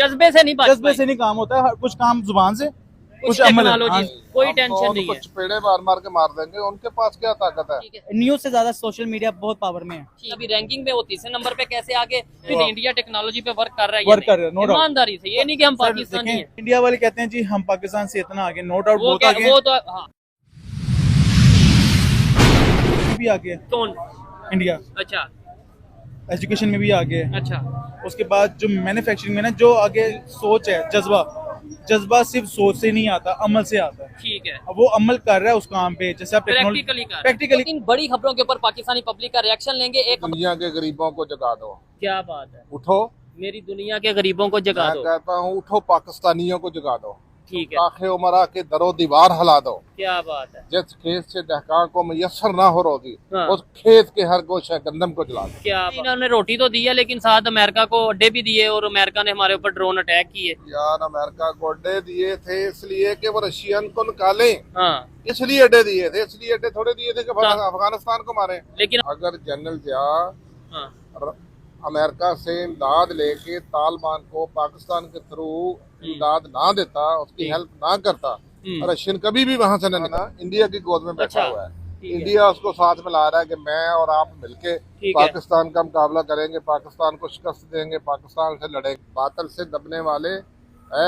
जज्बे से नहीं, जज्बे से नहीं काम होता है, कुछ काम जुबान से, कुछ अमल है। टेक्नोलॉजी, कोई टेंशन नहीं है। पेड़े मार मार के मार देंगे, उनके पास क्या ताकत है। न्यूज से ज्यादा सोशल मीडिया बहुत पावर में है। अभी रैंकिंग में वो तीसरे नंबर पे कैसे आगे, फिर इंडिया टेक्नोलॉजी पे वर्क कर रहा है, वर्क कर रहे हैं, नो डाउट, ईमानदारी से। ये नहीं कि हम पाकिस्तानी हैं। इंडिया वाले कहते हैं जी हम पाकिस्तान से इतना आगे, नो डाउट बहुत आगे, वो तो हाँ। भी आगे है कौन? इंडिया, अच्छा एजुकेशन में भी आगे है। अच्छा। उसके बाद जो मैन्युफैक्चरिंग में ना, जो आगे सोच है, जज्बा सिर्फ सोच से नहीं आता, अमल से आता है। ठीक है, अब वो अमल कर रहा है उस काम पे, जैसे आप प्रैक्टिकली। इन बड़ी खबरों के ऊपर पाकिस्तानी पब्लिक का रिएक्शन लेंगे। एक दुनिया के गरीबों को जगा दो। क्या बात है, उठो, मेरी दुनिया के गरीबों को जगा मैं दो। कहता हूँ उठो, पाकिस्तानियों को जगा दो। ठीक है, आखे उमरा के दरो दीवार हिला दो। क्या बात है, जिस खेत से दहकान को मैसर ना हो रोजी, हाँ। उस खेत के हर गोशे गंदम को जला दो। क्या इन्होंने रोटी तो दी है, लेकिन साथ अमेरिका को अड्डे भी दिए, और अमेरिका ने हमारे ऊपर ड्रोन अटैक किए। यार अमेरिका को अड्डे दिए थे इसलिए कि वो रशियन को निकालें, हाँ, इसलिए अड्डे दिए थे, इसलिए अड्डे थोड़े दिए थे कि अफगानिस्तान को मारे। लेकिन अगर जनरल जिया हाँ, अमेरिका से इमदाद लेके तालिबान को पाकिस्तान के थ्रू इमदाद ना देता, उसकी हेल्प ना करता, रशियन कभी भी वहां से ना इंडिया की गोद में बैठा हुआ है। इंडिया उसको साथ में ला रहा है कि मैं और आप मिलके पाकिस्तान का मुकाबला करेंगे, पाकिस्तान को शिकस्त देंगे, पाकिस्तान से लड़ेंगे। बादल से दबने वाले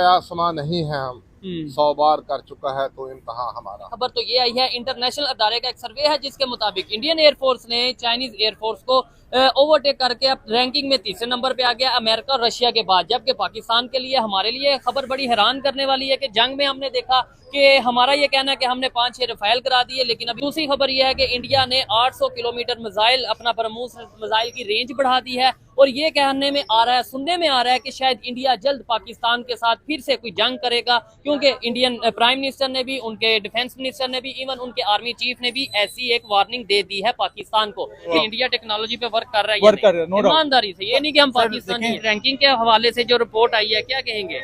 आसमान नहीं है हम, 100 बार कर चुका है तो इम्तहान हमारा। खबर तो ये आई है, इंटरनेशनल अदारे का एक सर्वे है जिसके मुताबिक इंडियन एयरफोर्स ने चाइनीज एयरफोर्स को ओवरटेक करके अब रैंकिंग में तीसरे नंबर पे आ गया, अमेरिका और रशिया के बाद। जबकि पाकिस्तान के लिए, हमारे लिए खबर बड़ी हैरान करने वाली है कि जंग में हमने देखा कि हमारा ये कहना है कि हमने 5-6 रफाइल करा दिए, लेकिन अभी दूसरी खबर यह है कि इंडिया ने 800 किलोमीटर मिसाइल, अपना ब्रह्मोस मिसाइल की रेंज बढ़ा दी है। और ये कहने में आ रहा है, सुनने में आ रहा है कि शायद इंडिया जल्द पाकिस्तान के साथ फिर से कोई जंग करेगा, क्योंकि इंडियन प्राइम मिनिस्टर ने भी, उनके डिफेंस मिनिस्टर ने भी, इवन उनके आर्मी चीफ ने भी ऐसी एक वार्निंग दे दी है पाकिस्तान को कि इंडिया टेक्नोलॉजी पे वर्क कर रहा है, ईमानदारी से। ये नहीं कि हम पाकिस्तानी। रैंकिंग के हवाले से जो रिपोर्ट आई है, क्या कहेंगे?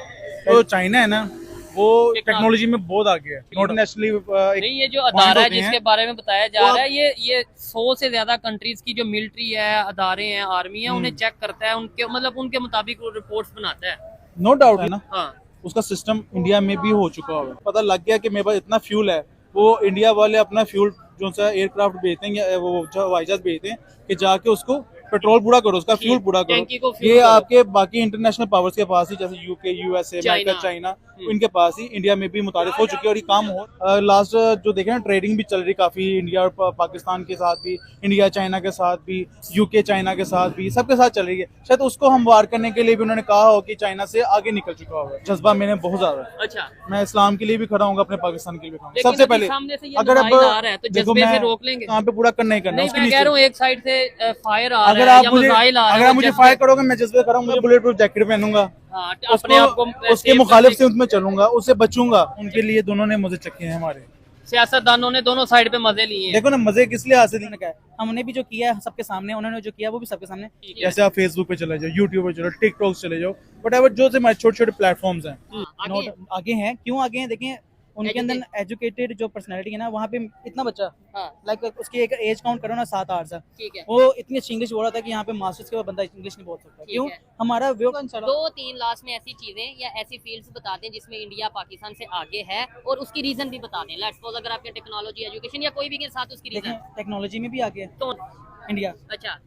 तो चाइना है ना, वो टेक्नोलॉजी में बहुत आगे है, इंटरनेशनली। नहीं, ये जो अदारा है जिसके बारे में बताया जा रहा है, ये 100 से ज्यादा कंट्रीज की जो मिलिट्री है, अदारे हैं, आर्मी है, उन्हें चेक करता है, उनके मतलब उनके मुताबिक वो रिपोर्ट्स बनाता है। नो डाउट है ना, हाँ, उसका सिस्टम इंडिया में भी हो चुका है। पता लग गया कि मेरे पास इतना फ्यूल है, वो इंडिया वाले अपना फ्यूल जो सा एयरक्राफ्ट भेजते हैं या वो हवाई जहाज भेजते हैं कि जाके उसको पेट्रोल पूरा करो, उसका फ्यूल पूरा करो। ये आपके बाकी इंटरनेशनल पावर्स के पास ही, जैसे यूके, यूएसए, अमेरिका, चाइना, इनके पास ही इंडिया में भी मुतारिफ हो चुकी है और ये काम हो। लास्ट जो देखे ना, ट्रेडिंग भी चल रही काफी, इंडिया और पाकिस्तान के साथ भी, इंडिया चाइना के साथ भी, यूके चाइना के साथ भी, सबके साथ चल रही है। शायद उसको हम वार करने के लिए भी उन्होंने कहा हो कि चाइना से आगे निकल चुका होगा। जज्बा मैंने बहुत ज्यादा। अच्छा, मैं इस्लाम के लिए भी खड़ा हूँ, अपने पाकिस्तान के लिए भी खड़ा हूँ। सबसे पहले अगर अब देखो, मैं रोक लेंगे, यहाँ पे पूरा करना ही करना। मैं कह रहा हूँ एक साइड से फायर आ अगर रहा है, अगर आप मुझे फायर करोगे, मैं जज्बे करूंगा, बुलेट प्रूफ जैकेट पहनूंगा, अपने आप को उसके मुखालिफ से उसमें चलूंगा, उससे बचूंगा। उनके लिए दोनों ने मजे चखे हैं, हमारे सियासतदानों ने दोनों साइड पे मजे लिए हैं। देखो ना, मजे किस लिए हासिल किए। हमने भी जो किया है सबके सामने, उन्होंने जो किया वो भी सबके सामने। जैसे आप फेसबुक पे चले जाओ, यूट्यूब पे चलो, टिकटॉक चले जाओ, वट जो से छोटे छोटे प्लेटफॉर्म्स हैं, आगे हैं। क्यों आगे हैं? देखें, उनके अंदर एजुकेटेड जो पर्सनालिटी है ना, वहाँ पे इतना बच्चा, लाइक उसकी एक एज काउंट करो ना, 7-8 साल, वो इतनी अच्छी इंग्लिश बोल रहा था कि यहाँ पे मास्टर्स के बाद बंदा इंग्लिश नहीं बोल सकता। क्यों? हमारा 2-3 लास्ट में ऐसी चीजें या ऐसी फील्ड्स बता दें जिसमें इंडिया पाकिस्तान से आगे है, और उसकी रीजन भी बता दें। लेट्स सपोज अगर आपके टेक्नोलॉजी, एजुकेशन या कोई भी के साथ उसकी रीजन। टेक्नोलॉजी में भी आगे है तो इंडिया, अच्छा,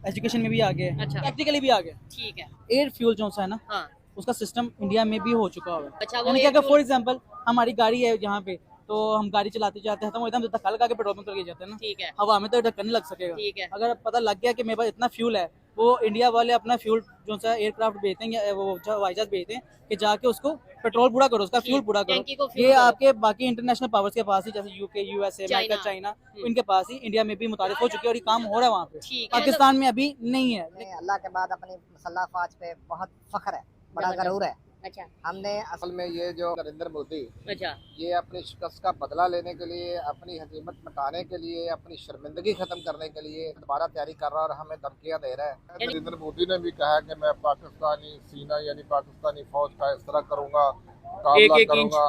एजुकेशन में भी आगे है, अच्छा, प्रैक्टिकली भी आगे। ठीक है। एयर फ्यूल जो है ना, हाँ, उसका सिस्टम इंडिया में भी हो चुका है। अच्छा, वो यानी कि अगर फॉर एग्जांपल हमारी गाड़ी है यहाँ पे, तो हम गाड़ी चलाते जाते हैं तो एकदम धक्का लगा के पेट्रोल पंप करके जाते हैं ना, ठीक है, हवा में तो धक्का नहीं लग सकेगा। ठीक है। अगर पता लग गया कि मेरे पास इतना फ्यूल है, वो इंडिया वाले अपना फ्यूल जो सा एयरक्राफ्ट भेजते हैं या वो हवाई जहाज भेजते हैं कि जाके उसको पेट्रोल पूरा करो, उसका फ्यूल पूरा करो। ये आपके बाकी इंटरनेशनल पावर्स के पास ही, जैसे यूके, यूएसए, अमेरिका, चाइना, इनके पास ही इंडिया में भी मुतारिफ हो चुकी है और ये काम हो रहा है वहाँ पे। पाकिस्तान में अभी नहीं है। अल्लाह के बाद अपनी मुसल्लह फौज पे बहुत फख्र है, बड़ा गरूर है। अच्छा, हमने असल में ये जो नरेंद्र मोदी, अच्छा, ये अपनी शिकस्त का बदला लेने के लिए, अपनी हजीमत मिटाने के लिए, अपनी शर्मिंदगी खत्म करने के लिए दोबारा तैयारी कर रहा है और हमें धमकियां दे रहा है। नरेंद्र मोदी ने भी कहा कि मैं पाकिस्तानी सीना यानी पाकिस्तानी फौज का इस तरह करूँगा, मुकाबला करूँगा,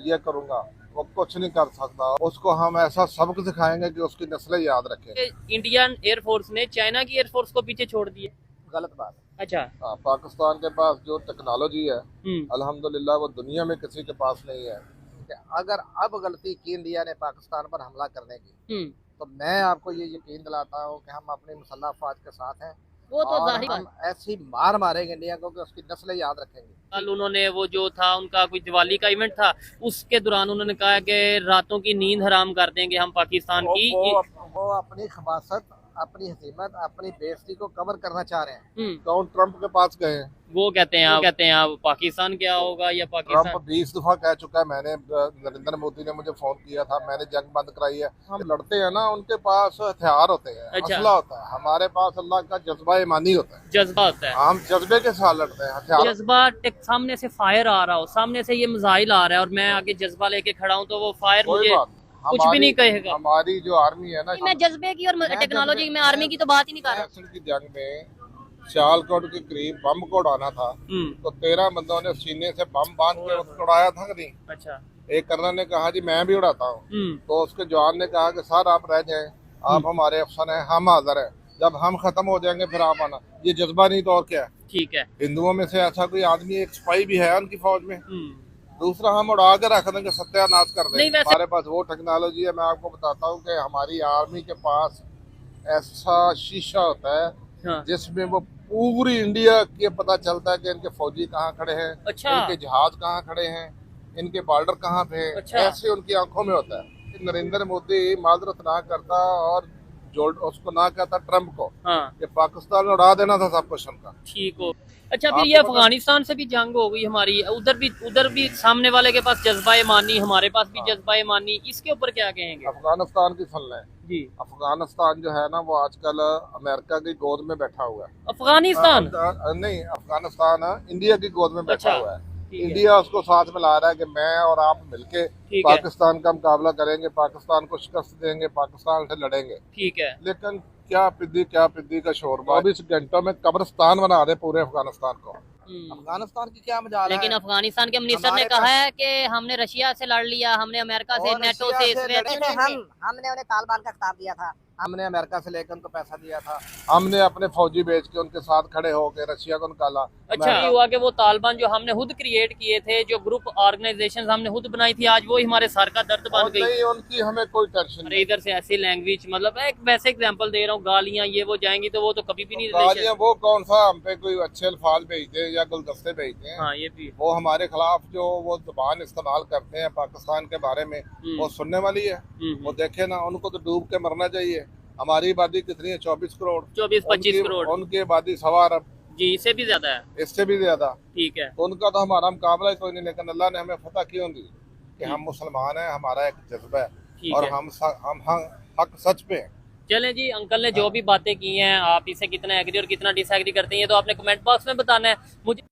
ये करूँगा। वो कुछ नहीं कर सकता। उसको हम ऐसा सबक सिखाएंगे कि उसकी नस्लें याद रखें। इंडियन एयरफोर्स ने चाइना की एयरफोर्स को पीछे छोड़ दिए। गलत बात है। अच्छा। हाँ, पाकिस्तान के पास जो टेक्नोलॉजी है हम्म। अल्हम्दुलिल्लाह वो दुनिया में किसी के पास नहीं है। कि अगर अब गलती की इंडिया ने पाकिस्तान पर हमला करने की, हम्म। तो मैं आपको ये यकीन दिलाता हूँ कि हम अपनी मुसल्लह अफवाज के साथ हैं वो तो और जाहिर बात हम ऐसी मार मारेंगे इंडिया को कि उसकी नस्लें याद रखेंगे। कल उन्होंने वो जो था उनका कोई दिवाली का इवेंट था, उसके दौरान उन्होंने कहा कि रातों की नींद हराम कर देंगे हम पाकिस्तान की। वो अपनी खबासत, अपनी हसीमत, अपनी बेइज्जती को कवर करना चाह रहे हैं। कौन ट्रंप के पास गए हैं? वो कहते हैं आप पाकिस्तान क्या होगा या पाकिस्तान। ट्रंप 20 दफा कह चुका है। मैंने नरेंद्र मोदी ने मुझे फोन किया था, मैंने जंग बंद कराई है। हम लड़ते हैं ना, उनके पास हथियार होते हैं, अच्छा। असला होता है। हमारे पास अल्लाह का जज्बा ईमानी होता है, जज्बा होता है। हम जज्बे के साथ लड़ते हैं। हथियार जज्बा सामने से फायर आ रहा हो, सामने से ये मिसाइल आ रहा है और मैं आगे जज्बा लेके खड़ा हूँ, तो वो फायर कोई मुझे बात नहीं। कुछ भी नहीं कहेगा। हमारी जो आर्मी है ना, मैं जज्बे की और टेक्नोलॉजी में आर्मी की तो बात ही नहीं कर रहा। 65 की जंग में सियालकोट के करीब बम को उड़ाना था, तो 13 बंदों ने सीने से बम बांध के उसको उड़ाया था कि नहीं? अच्छा। एक कर्नल ने कहा जी मैं भी उड़ाता हूँ, तो उसके जवान ने कहा कि सर आप रह जाएं, आप हमारे अफसर हैं, हम हाजिर हैं, जब हम खत्म हो जाएंगे फिर आप आना। ये जज्बा नहीं तो और क्या है? ठीक है। हिंदुओं में से ऐसा कोई आदमी, एक सिपाही भी है उनकी फौज में। दूसरा हम उड़ा के रख देंगे, सत्यानाश कर नहीं, देंगे। वैसे- हमारे पास वो टेक्नोलॉजी है। मैं आपको बताता हूँ कि हमारी आर्मी के पास ऐसा शीशा होता है हाँ। जिसमें वो पूरी इंडिया के पता चलता है कि इनके फौजी कहाँ खड़े हैं, अच्छा। इनके जहाज कहाँ खड़े हैं, इनके बॉर्डर कहाँ पे हैं। अच्छा। ऐसे उनकी आंखों में होता है। कि नरेंद्र मोदी माजरत ना करता और जो उसको ना कहता ट्रम्प को, हाँ। कि पाकिस्तान में उड़ा देना था सब कुछ उनका। ठीक हो। अच्छा, फिर आपको ये पता- अफगानिस्तान से भी जंग हो गई हमारी, उधर भी सामने वाले के पास जज्बा ईमानी, हमारे पास भी जज्बा ईमानी, इसके ऊपर क्या कहेंगे? अफगानिस्तान की सुन लें। जी। अफगानिस्तान जो है ना, वो आजकल अमेरिका की गोद में बैठा हुआ है। अफगानिस्तान नहीं, अफगानिस्तान इंडिया की गोद में बैठा अच्छा, हुआ है। ठीक है। इंडिया उसको साथ में ला रहा है कि मैं और आप मिलके ठीक है। पाकिस्तान का मुकाबला करेंगे, पाकिस्तान को शिकस्त देंगे, पाकिस्तान से लड़ेंगे। ठीक है। लेकिन क्या पिद्दी का शोरबा। 24 घंटों में कब्रिस्तान बना दे पूरे अफगानिस्तान को। अफगानिस्तान की क्या मजाल है? लेकिन अफगानिस्तान के मिनिस्टर ने हमारे कहा है कि हमने रशिया से लड़ लिया, हमने अमेरिका से, और नेटो रशिया से, से इसमें लड़े थे हमने उन्हें तालिबान का खिताब दिया था, हमने अमेरिका से लेकर उनको पैसा दिया था, हमने अपने फौजी भेज के उनके साथ खड़े होकर रशिया को निकाला। अच्छा, ये हुआ कि वो तालिबान जो हमने खुद क्रिएट किए थे, जो ग्रुप ऑर्गेनाइजेशन हमने खुद बनाई थी, आज वो ही हमारे सर का दर्द बन और गई। नहीं, उनकी हमें कोई टेंशन अरे नहीं। इधर से ऐसी लैंग्वेज, मतलब एक वैसे एग्जांपल दे रहा हूँ, गालियां ये वो जाएंगी तो वो तो कभी भी नहीं गालियां रिलेशन। वो कौन सा हम पे कोई अच्छे अल्फाज भेजते हैं या गुलदस्ते भेजते हैं? हाँ, ये भी। वो हमारे खिलाफ जो वो जुबान इस्तेमाल करते हैं पाकिस्तान के बारे में, वो सुनने वाली है। वो देखे ना, उनको तो डूब के मरना चाहिए। हमारी आबादी कितनी है? 24 करोड़। 24-25 उनकी- करोड़। उनकी आबादी 1.25 अरब, जी, इससे भी ज्यादा है। इससे भी ज्यादा। ठीक है। तो उनका तो हमारा मुकाबला ही कोई नहीं। लेकिन अल्लाह ने हमें फतह क्यों दी? कि हम मुसलमान हैं, हमारा एक जज्बा ठीक है और है। हम हक सच पे हैं। चलें जी, अंकल ने जो भी बातें की हैं, आप इसे कितना एग्री और कितना डिसएग्री करते हैं, ये तो आपने कमेंट बॉक्स में बताना है मुझे।